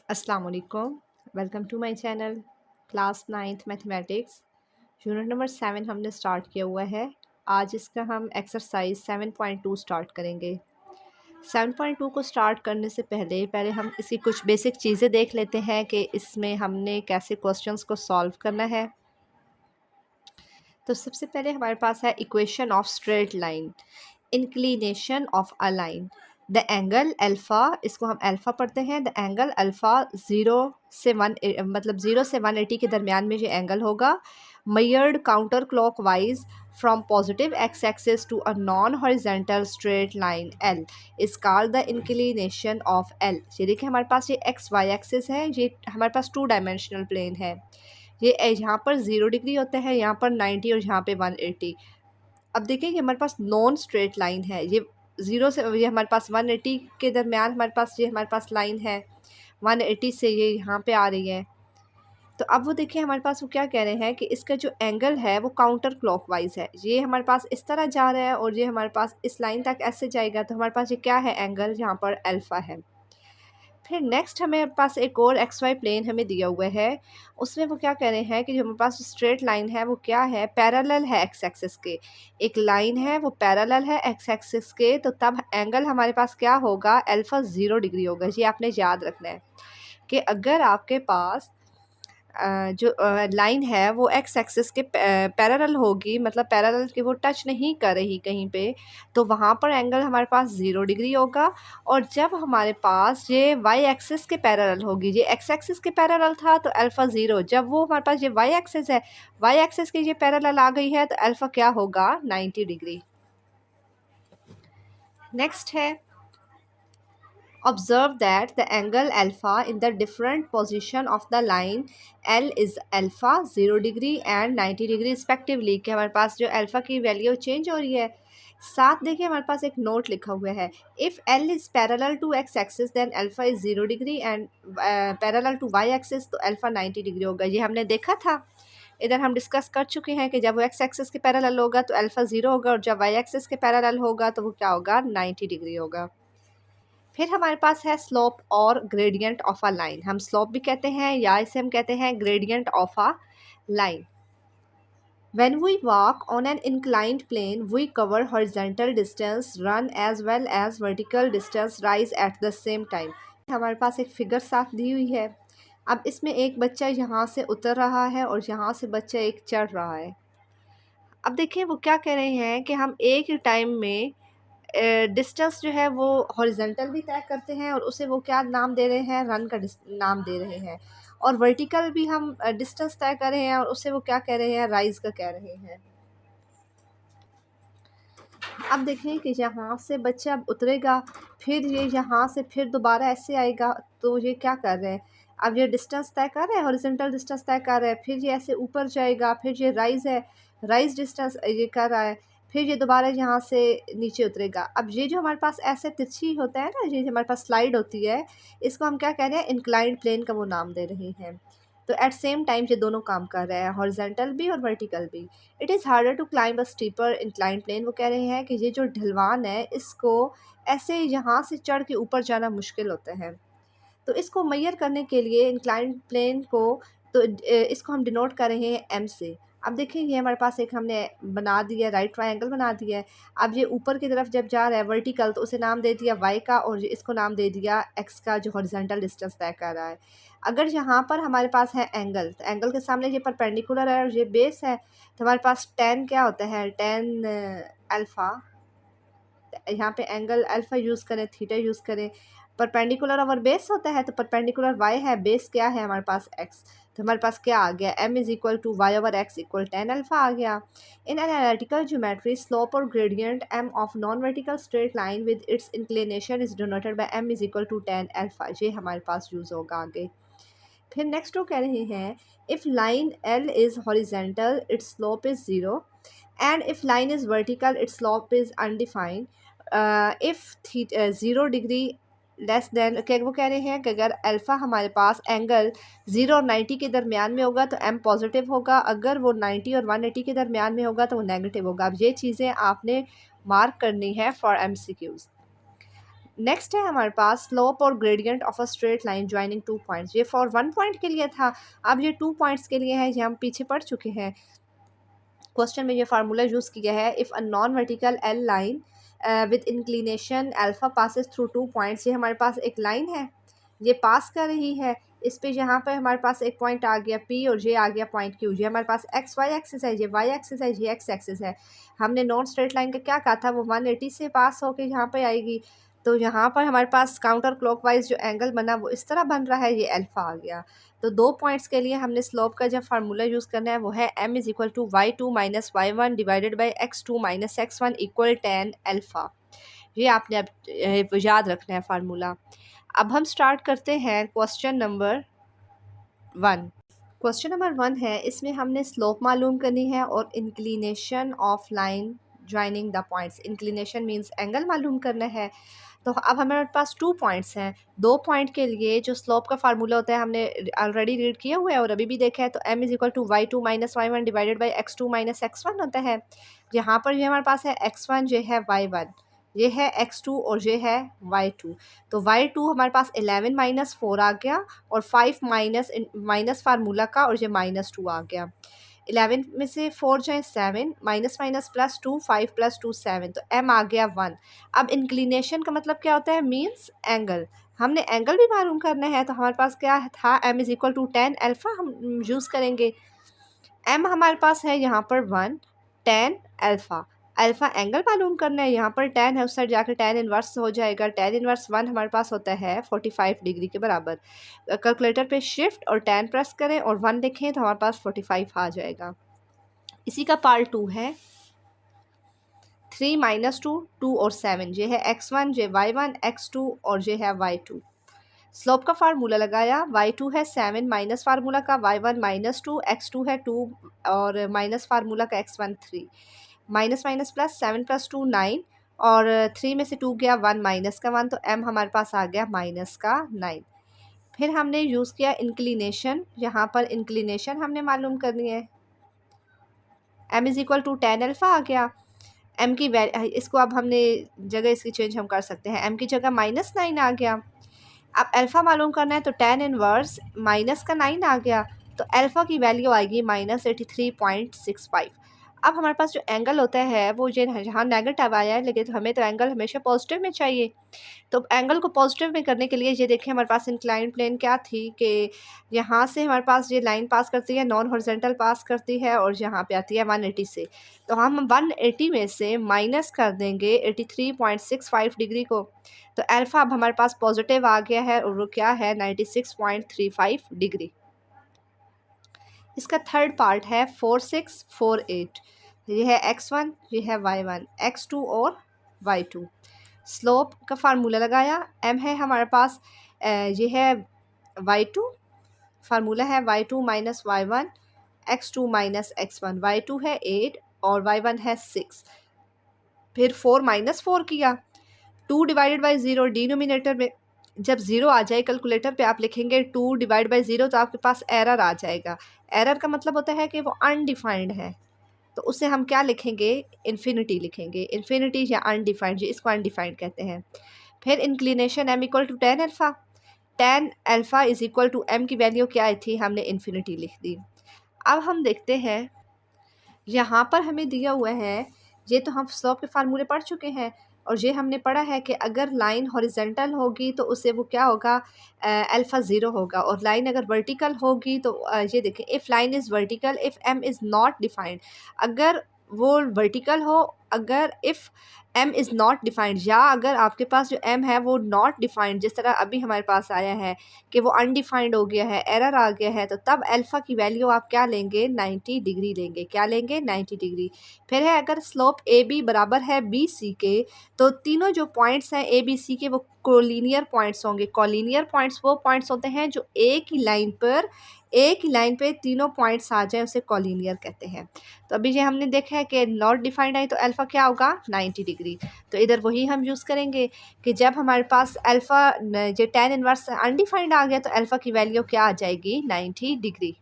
अस्सलाम वालेकुम। Welcome to my channel. Class 9th mathematics unit number 7 हमने स्टार्ट किया हुआ है। आज इसका हम एक्सरसाइज 7.2 स्टार्ट करेंगे। 7.2 को स्टार्ट करने से पहले हम इसकी कुछ बेसिक चीज़ें देख लेते हैं कि इसमें हमने कैसे क्वेश्चंस को सॉल्व करना है। तो सबसे पहले हमारे पास है equation of straight line, inclination of a line. The angle alpha, इसको हम अल्फ़ा पढ़ते हैं। द एंगल अल्फ़ा 0 से 1 मतलब 0 से 180 के दरमियान में ये एंगल होगा। Measured counter clockwise from positive x axis to a non horizontal straight line l is called the inclination of l. ये देखिए हमारे पास ये एक्स वाई एक्सिस है, ये हमारे पास 2 डायमेंशनल प्लेन है। ये यहाँ पर 0 डिग्री होता है, यहाँ पर 90 और यहाँ पे 180। अब देखिए ये हमारे पास नॉन स्ट्रेट लाइन है। ये 0 से ये हमारे पास 180 के दरमियान हमारे पास लाइन है। 180 से ये यहाँ पे आ रही है। तो अब वो देखिए हमारे पास वो क्या कह रहे हैं कि इसका जो एंगल है वो काउंटर क्लॉकवाइज है। ये हमारे पास इस तरह जा रहा है और ये हमारे पास इस लाइन तक ऐसे जाएगा। तो हमारे पास ये क्या है, एंगल यहाँ पर अल्फ़ा है। फिर नेक्स्ट हमें पास एक और एक्स वाई प्लेन हमें दिया हुआ है। उसमें वो क्या कह रहे हैं कि जो हमारे पास स्ट्रेट लाइन है वो क्या है, पैरेलल है एक्स एक्सिस के। एक लाइन है वो पैरेलल है एक्स एक्सिस के, तो तब एंगल हमारे पास क्या होगा, अल्फ़ा 0 डिग्री होगा। ये आपने याद रखना है कि अगर आपके पास जो लाइन है वो एक्स एक्सिस के पैरेलल होगी, मतलब पैरेलल के वो टच नहीं कर रही कहीं पे, तो वहाँ पर एंगल हमारे पास 0 डिग्री होगा। और जब हमारे पास ये वाई एक्सिस के पैरेलल होगी, ये एक्स एक्सिस के पैरेलल था तो अल्फ़ा 0, जब वो हमारे पास ये वाई एक्सिस है, वाई एक्सिस की ये पैरेलल आ गई है तो अल्फ़ा क्या होगा, 90 डिग्री। नेक्स्ट है observe that the angle alpha in the different position of the line L is alpha 0 degree and 90 degree respectively। कि हमारे पास जो अल्फ़ा की वैल्यू चेंज हो रही है। साथ देखिए हमारे पास एक नोट लिखा हुआ है, if L is parallel to x axis then alpha is 0 degree and parallel to y axis तो अल्फ़ा 90 डिग्री होगा। ये हमने देखा था, इधर हम डिस्कस कर चुके हैं कि जब वो एक्स एक्सिस के पैरेलल होगा तो अल्फ़ा 0 होगा और जब वाई एक्सिस के पैरेलल होगा तो वो क्या होगा, 90 डिग्री होगा। फिर हमारे पास है स्लोप और ग्रेडियंट ऑफ अ लाइन। हम स्लोप भी कहते हैं या इसे हम कहते हैं gradient of a line. When we walk on an inclined plane, we cover horizontal distance, run as well as vertical distance, rise at the same time। हमारे पास एक फिगर साथ दी हुई है। अब इसमें एक बच्चा यहाँ से उतर रहा है और यहाँ से बच्चा एक चढ़ रहा है। अब देखिए वो क्या कह रहे हैं कि हम एक ही टाइम में डिस्टेंस जो है वो हॉरिजेंटल भी तय करते हैं और उसे वो क्या नाम दे रहे हैं, रन का नाम दे रहे हैं। और वर्टिकल भी हम डिस्टेंस तय कर रहे हैं और उसे वो क्या कह रहे हैं, राइज का कह रहे हैं। अब देखें कि यहाँ से बच्चा अब उतरेगा, फिर ये यहाँ से फिर दोबारा ऐसे आएगा, तो ये क्या कर रहे हैं, अब ये डिस्टेंस तय कर रहे हैं, हॉरिजॉन्टल डिस्टेंस तय कर रहे हैं, फिर ये ऐसे ऊपर जाएगा, फिर ये राइज है, राइज डिस्टेंस ये कर रहा है, फिर ये दोबारा यहाँ से नीचे उतरेगा। अब ये जो हमारे पास ऐसे तिरछी होता है ना, ये हमारे पास स्लाइड होती है, इसको हम क्या कह रहे हैं, इंक्लाइंड प्लेन का वो नाम दे रहे हैं। तो एट सेम टाइम ये दोनों काम कर रहे हैं, हॉरिजॉन्टल भी और वर्टिकल भी। It is harder to climb a steeper inclined plane. वो कह रहे हैं कि ये जो ढलवान है इसको ऐसे यहाँ से चढ़ के ऊपर जाना मुश्किल होता है। तो इसको मेजर करने के लिए इंक्लाइंड प्लेन को, तो इसको हम डिनोट कर रहे हैं एम से। अब देखिए ये हमारे पास एक हमने बना दिया, राइट ट्रायंगल बना दिया है। अब ये ऊपर की तरफ जब जा रहा है वर्टिकल, तो उसे नाम दे दिया वाई का और इसको नाम दे दिया एक्स का, जो हॉरिजॉन्टल डिस्टेंस तय कर रहा है। अगर यहाँ पर हमारे पास है एंगल, तो एंगल के सामने ये परपेंडिकुलर है और ये बेस है, तो हमारे पास टेन क्या होता है, टेन अल्फ़ा। यहाँ पे एंगल अल्फ़ा यूज़ करें, थीटा यूज़ करें। परपेंडिकुलर ओवर बेस होता है, तो परपेंडिकुलर वाई है, बेस क्या है हमारे पास एक्स। तो हमारे पास क्या आ गया, m is equal to Y over X equal 10 alpha आ गया। इन एनालिटिकल ज्योमेट्री स्लोप और gradient m of non vertical straight line with its inclination is denoted by m is equal to 10 alpha. ये हमारे पास use होगा आगे। फिर next वो कह रहे हैं, if line L is horizontal it's slope is 0 and if line is vertical it's slope is undefined. If 0 degree less than, क्या वो कह रहे हैं कि अगर अल्फ़ा हमारे पास एंगल 0 और 90 के दरमियान में होगा तो m पॉजिटिव होगा, अगर वो 90 और 180 के दरमियान में होगा तो वो नेगेटिव होगा। अब ये चीज़ें आपने मार्क करनी है फॉर MCQs। नेक्स्ट है हमारे पास स्लोप और gradient of a straight line joining 2 points. ये फॉर 1 पॉइंट के लिए था, अब ये 2 पॉइंट्स के लिए है, ये हम पीछे पढ़ चुके हैं। क्वेश्चन में ये फार्मूला यूज़ किया है, if a non vertical L line with inclination alpha passes through 2 points. ये हमारे पास एक लाइन है, ये पास कर रही है, इस पे यहाँ पर हमारे पास एक पॉइंट आ गया P और ये आ गया पॉइंट Q। ये हमारे पास एक्स वाई एक्सिस है, ये वाई एक्सिस है, ये एक्स एक्सिस है। हमने नॉन स्ट्रेट लाइन का क्या कहा था, वो 180 से पास होकर यहाँ पे आएगी। तो यहाँ पर हमारे पास काउंटर क्लॉकवाइज जो एंगल बना वो इस तरह बन रहा है, ये अल्फ़ा आ गया। तो 2 पॉइंट्स के लिए हमने स्लोप का जो फार्मूला यूज़ करना है वो है m is equal to y2 minus y1 divided by x2 minus x1 equal tan alpha. ये आपने अब याद रखना है फार्मूला। अब हम स्टार्ट करते हैं क्वेश्चन नंबर 1। क्वेश्चन नंबर 1 है, इसमें हमने स्लोप मालूम करनी है और inclination of line joining the points. Inclination means angle मालूम करना है। तो अब हमारे पास 2 पॉइंट्स हैं, 2 पॉइंट के लिए जो स्लोप का फार्मूला होता है हमने ऑलरेडी रीड किया हुआ है और अभी भी देखा है। तो m is equal to y2 minus y1 divided by x2 minus x1 होता है। यहाँ पर ये हमारे पास है x1, ये है y1, ये है x2 और ये है y2। तो y2 हमारे पास 11 माइनस 4 आ गया और 5 माइनस फार्मूला का और ये -2 आ गया। 11 में से 4 जाए 7, माइनस माइनस प्लस 2, 5 प्लस 2 7, तो m आ गया 1। अब इंक्लिनेशन का मतलब क्या होता है, मींस एंगल। हमने एंगल भी मालूम करना है, तो हमारे पास क्या था, m is equal to tan alpha हम यूज़ करेंगे। m हमारे पास है यहाँ पर 1, tan अल्फ़ा। अल्फ़ा एंगल मालूम करना है, यहाँ पर tan है, उस साइड जाकर tan इनवर्स हो जाएगा। tan इनवर्स 1 हमारे पास होता है 45 डिग्री के बराबर। कैलकुलेटर पे शिफ्ट और tan प्रेस करें और 1 लिखें तो हमारे पास 45 आ जाएगा। इसी का पार्ट 2 है 3 माइनस 2, 2 और 7। ये है x1, ये y1, x2 और ये है y2। स्लोप का फार्मूला लगाया, y2 है 7 माइनस फार्मूला का y1 -2, x2 है 2 और माइनस फार्मूला का x1 3। Minus minus plus 7 plus 2 9 और 3 में से 2 गया 1 माइनस का 1, तो m हमारे पास आ गया माइनस का 9। फिर हमने यूज़ किया इंक्लिनेशन, यहाँ पर इंक्लिनेशन हमने मालूम करनी है। m is equal to tan alpha आ गया। m की इसको अब हमने जगह इसकी चेंज हम कर सकते हैं, m की जगह -9 आ गया। अब अल्फ़ा मालूम करना है, तो tan इनवर्स माइनस का 9 आ गया, तो अल्फ़ा की वैल्यू आएगी -83.65। अब हमारे पास जो एंगल होता है वो ये यहाँ नेगेटिव आया है, लेकिन हमें तो एंगल हमेशा पॉजिटिव में चाहिए। तो एंगल को पॉजिटिव में करने के लिए ये देखिए हमारे पास इंक्लाइंड प्लेन क्या थी कि यहाँ से हमारे पास ये लाइन पास करती है, नॉन हॉरिजॉन्टल पास करती है और यहाँ पे आती है 180 से। तो हम 180 में से माइनस कर देंगे 83.65 डिग्री को, तो अल्फ़ा अब हमारे पास पॉजिटिव आ गया है और वो क्या है 96.35 डिग्री। इसका थर्ड पार्ट है 4 6 4 8। ये है x1, ये है y1, x2 और y2। स्लोप का फार्मूला लगाया, m है हमारे पास ये है y2, फार्मूला है y2 minus y1, x2 minus x1। y2 है 8 और y1 है 6। फिर 4 माइनस 4 किया, 2 डिवाइडेड बाई 0 डिनोमिनेटर में जब 0 आ जाए कैलकुलेटर पे आप लिखेंगे 2 डिवाइड बाई 0, तो आपके पास एरर आ जाएगा। एरर का मतलब होता है कि वो अनडिफाइंड है, तो उसे हम क्या लिखेंगे, इन्फिनिटी लिखेंगे। इन्फिनिटी या अनडिफाइंड, जी इसको अनडिफाइंड कहते हैं। फिर inclination m equal to tan alpha. tan alpha is equal to m की वैल्यू क्या आई थी, हमने इन्फिनिटी लिख दी। अब हम देखते हैं, यहाँ पर हमें दिया हुआ है, ये तो हम स्लोप के फार्मूले पढ़ चुके हैं और ये हमने पढ़ा है कि अगर लाइन हॉरिजेंटल होगी तो उसे वो क्या होगा, अल्फ़ा 0 होगा, और लाइन अगर वर्टिकल होगी तो ये देखें, if line is vertical if m is not defined. अगर वो वर्टिकल हो, अगर if m is not defined, या अगर आपके पास जो m है वो नॉट डिफाइंड, जिस तरह अभी हमारे पास आया है कि वो अनडिफाइंड हो गया है, एरर आ गया है, तो तब अल्फ़ा की वैल्यू आप क्या लेंगे, 90 डिग्री लेंगे। क्या लेंगे, 90 डिग्री। फिर है अगर स्लोप ए बी बराबर है बी सी के, तो तीनों जो पॉइंट्स हैं ए बी सी के वो कोलिनियर पॉइंट्स होंगे। कोलिनियर पॉइंट्स वो पॉइंट्स होते हैं जो एक ही लाइन पे तीनों पॉइंट्स आ जाए, उसे कोलिनियर कहते हैं। तो अभी ये हमने देखा है कि नॉट डिफाइंड है, तो अल्फ़ा क्या होगा, 90 डिग्री। तो इधर वही हम यूज़ करेंगे कि जब हमारे पास अल्फ़ा जो tan इनवर्स अनडिफाइंड आ गया, तो अल्फ़ा की वैल्यू क्या आ जाएगी, 90 डिग्री।